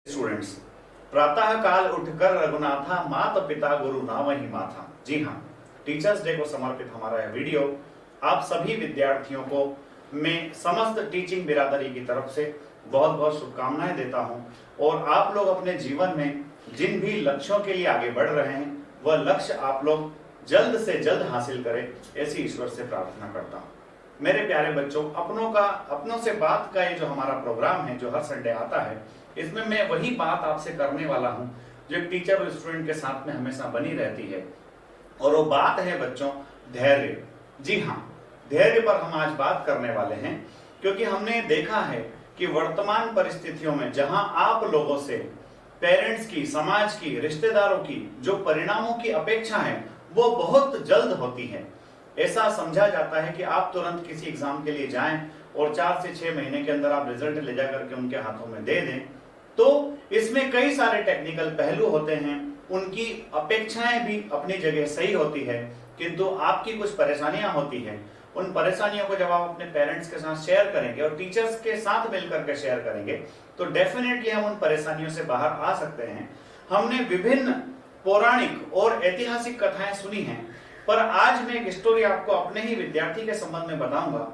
Students, प्रातः काल उठकर रघुनाथा माता पिता गुरु नाम ही माथा। जी हाँ, टीचर्स डे को समर्पित हमारा यह वीडियो आप सभी विद्यार्थियों को मैं समस्त टीचिंग बिरादरी की तरफ से बहुत बहुत शुभकामनाएं देता हूं और आप लोग अपने जीवन में जिन भी लक्ष्यों के लिए आगे बढ़ रहे हैं वह लक्ष्य आप लोग जल्द से जल्द हासिल करें, ऐसी ईश्वर से प्रार्थना करता हूं। मेरे प्यारे बच्चों, अपनों से बात का ये जो हमारा प्रोग्राम है जो हर संडे आता है, इसमें मैं वही बात आपसे करने वाला हूं जो एक टीचर और स्टूडेंट के साथ में हमेशा बनी रहती है, और वो बात है बच्चों धैर्य। जी हाँ, धैर्य पर हम आज बात करने वाले हैं क्योंकि हमने देखा है कि वर्तमान परिस्थितियों में जहां आप लोगों से पेरेंट्स की, समाज की, रिश्तेदारों की जो परिणामों की अपेक्षा है वो बहुत जल्द होती है। ऐसा समझा जाता है कि आप तुरंत किसी एग्जाम के लिए जाएं और 4 से 6 महीने के अंदर आप रिजल्ट ले जाकर के उनके हाथों में दे दें, तो इसमें कई सारे टेक्निकल पहलू होते हैं। उनकी अपेक्षाएं भी अपनी जगह सही होती है, किंतु आपकी कुछ परेशानियां होती हैं। उन परेशानियों को जब आप अपने पेरेंट्स के साथ शेयर करेंगे और टीचर्स के साथ मिलकर के शेयर करेंगे तो डेफिनेटली हम उन परेशानियों से बाहर आ सकते हैं। हमने विभिन्न पौराणिक और ऐतिहासिक कथाएं सुनी हैं, पर आज मैं एक स्टोरी आपको अपने ही विद्यार्थी के संबंध में बताऊंगा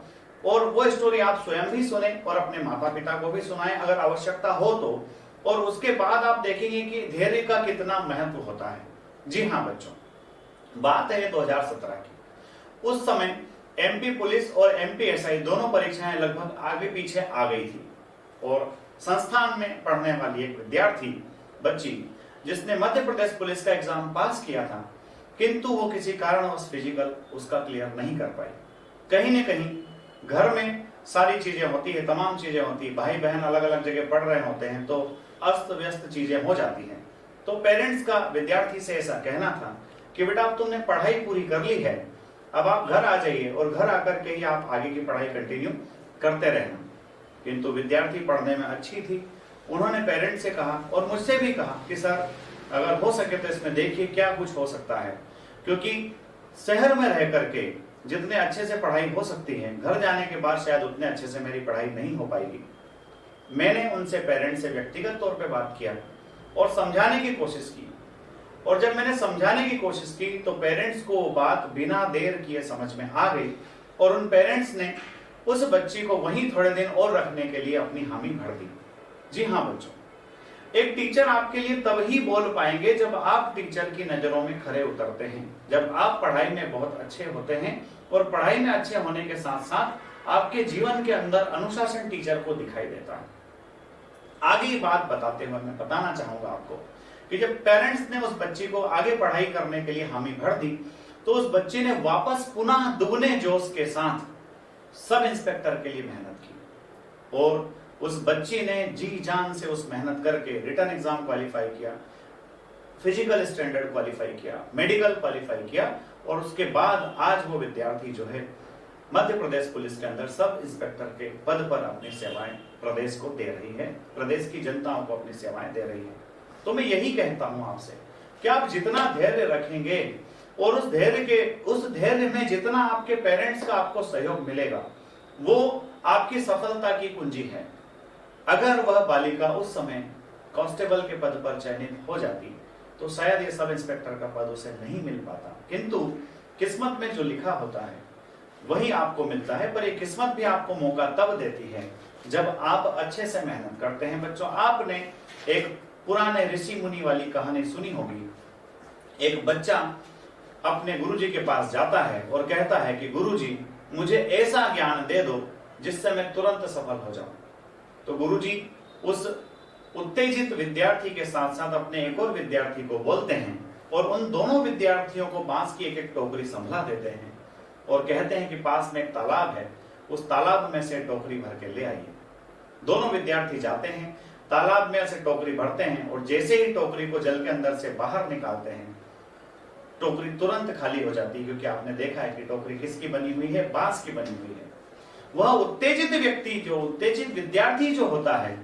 और वो स्टोरी आप स्वयं भी सुने और अपने माता पिता को भी सुनाएं अगर आवश्यकता हो तो, और उसके बाद आप देखेंगे कि धैर्य का कितना महत्व होता है। जी हाँ बच्चों, बात है 2017 की। उस समय एमपी पुलिस और एमपी एसआई दोनों परीक्षाएं लगभग आगे पीछे आ गई थी और संस्थान में पढ़ने वाली एक विद्यार्थी बच्ची जिसने मध्य प्रदेश पुलिस का एग्जाम पास किया था, किंतु वो किसी कारणवश फिजिकल उसका क्लियर नहीं कर पाई। कहीं न कहीं घर में सारी चीजें होती है, तमाम चीजें होती है, भाई बहन अलग अलग जगह पढ़ रहे होते हैं तो अस्त व्यस्त चीजें हो जाती हैं। तो पेरेंट्स का विद्यार्थी से ऐसा कहना था कि बेटा अब तुमने पढ़ाई पूरी कर ली है, अब आप घर आ जाइए और घर आकर के ही आप आगे की पढ़ाई कंटिन्यू करते रहना। किंतु विद्यार्थी पढ़ने में अच्छी थी, उन्होंने पेरेंट्स से कहा और मुझसे भी कहा कि सर अगर हो सके तो इसमें देखिए क्या कुछ हो सकता है, क्योंकि शहर में रह करके जितने अच्छे से पढ़ाई हो सकती है घर जाने के बाद शायद उतने अच्छे से मेरी पढ़ाई नहीं हो पाएगी। मैंने उनसे पेरेंट्स से व्यक्तिगत तौर पे बात किया और समझाने की कोशिश की, और जब मैंने समझाने की कोशिश की तो पेरेंट्स को बात बिना देर किए समझ में आ गई और उन पेरेंट्स ने उस बच्ची को वहीं थोड़े दिन और रखने के लिए अपनी हामी भर दी। जी हाँ बच्चों, एक टीचर आपके लिए तब ही बोल पाएंगे जब आप टीचर की नजरों में खरे उतरते हैं, जब आप पढ़ाई में बहुत अच्छे होते हैं और पढ़ाई में अच्छे होने के साथ साथ आपके जीवन के अंदर अनुशासन टीचर को दिखाई देता है। आगे ये बात बताते हुए मैं बताना चाहूंगा आपको कि जब पेरेंट्स ने उस बच्ची को आगे पढ़ाई करने के लिए हामी भर दी तो उस बच्चे ने वापस पुनः दुगने जोश के साथ सब इंस्पेक्टर के लिए मेहनत की और उस बच्ची ने जी जान से उस मेहनत करके रिटन एग्जाम क्वालिफाई किया, फिजिकल स्टैंडर्ड क्वालिफाई किया, मेडिकल क्वालिफाई किया, और उसके बाद आज वो विद्यार्थी जो है मध्य प्रदेश पुलिस के अंदर सब इंस्पेक्टर के पद पर अपनी सेवाएं प्रदेश को दे रही है, प्रदेश की जनताओं को अपनी सेवाएं दे रही है। तो मैं यही कहता हूं आपसे कि आप जितना धैर्य रखेंगे और उस धैर्य में जितना आपके पेरेंट्स का आपको सहयोग मिलेगा वो आपकी सफलता की कुंजी है। अगर वह बालिका उस समय कांस्टेबल के पद पर चयनित हो जाती तो शायद ये सब इंस्पेक्टर का पद उसे नहीं मिल पाता, किंतु किस्मत में जो लिखा होता है वही आपको मिलता है। पर ये किस्मत भी आपको मौका तब देती है जब आप अच्छे से मेहनत करते हैं। बच्चों, आपने एक पुराने ऋषि मुनि वाली कहानी सुनी होगी। एक बच्चा अपने गुरुजी के पास जाता है और कहता है कि गुरुजी मुझे ऐसा ज्ञान दे दो जिससे मैं तुरंत सफल हो जाऊं। तो गुरुजी उस उत्तेजित विद्यार्थी के साथ साथ अपने एक और विद्यार्थी को बोलते हैं और उन दोनों विद्यार्थियों को बांस की एक एक टोकरी संभला देते हैं और कहते हैं कि पास में एक तालाब है, उस तालाब में से टोकरी भर के ले आइए। दोनों विद्यार्थी जाते हैं, तालाब में से टोकरी भरते हैं और जैसे ही टोकरी को जल के अंदर से बाहर निकालते हैं टोकरी तुरंत खाली हो जाती है, क्योंकि आपने देखा है कि टोकरी किसकी बनी हुई है, बांस की बनी हुई है। वह उत्तेजित विद्यार्थी जो होता है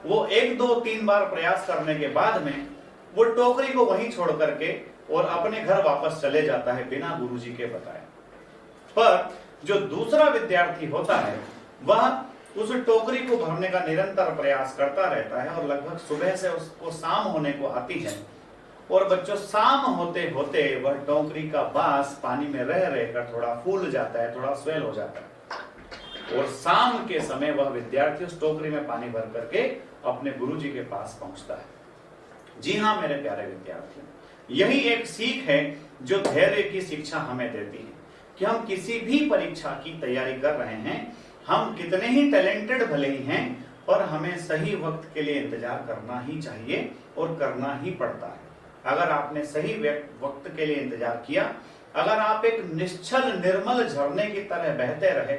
वो 1 2 3 बार प्रयास करने के बाद में वो टोकरी को वहीं छोड़ करके और अपने घर वापस चले जाता है बिना गुरुजी के बताए। पर जो दूसरा विद्यार्थी होता है वह उस टोकरी को भरने का निरंतर प्रयास करता रहता है और लगभग सुबह से उसको शाम होने को आती है और बच्चों शाम होते होते वह टोकरी का बांस पानी में रह रहकर थोड़ा फूल जाता है, थोड़ा स्वेल हो जाता है और शाम के समय वह विद्यार्थी उस टोकरी में पानी भर करके अपने गुरुजी के पास पहुंचता है। जी हाँ मेरे प्यारे विद्यार्थियों, यही एक सीख है जो धैर्य की शिक्षा हमें देती है कि हम किसी भी परीक्षा की तैयारी कर रहे हैं, हम कितने ही टैलेंटेड भले ही हैं, और हमें सही वक्त के लिए इंतजार करना ही चाहिए और करना ही पड़ता है। अगर आपने सही वक्त के लिए इंतजार किया, अगर आप एक निश्चल निर्मल झरने की तरह बहते रहे,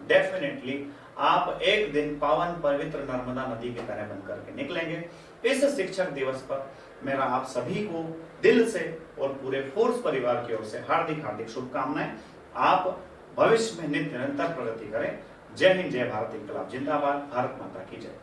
डेफिनेटली आप एक दिन पावन पवित्र नर्मदा नदी की तरह बन करके निकलेंगे। इस शिक्षक दिवस पर मेरा आप सभी को दिल से और पूरे फोर्स परिवार की ओर से हार्दिक हार्दिक शुभकामनाएं। आप भविष्य में निरंतर प्रगति करें। जय हिंद, जय भारत, इनकलाब जिंदाबाद, भारत माता की जय।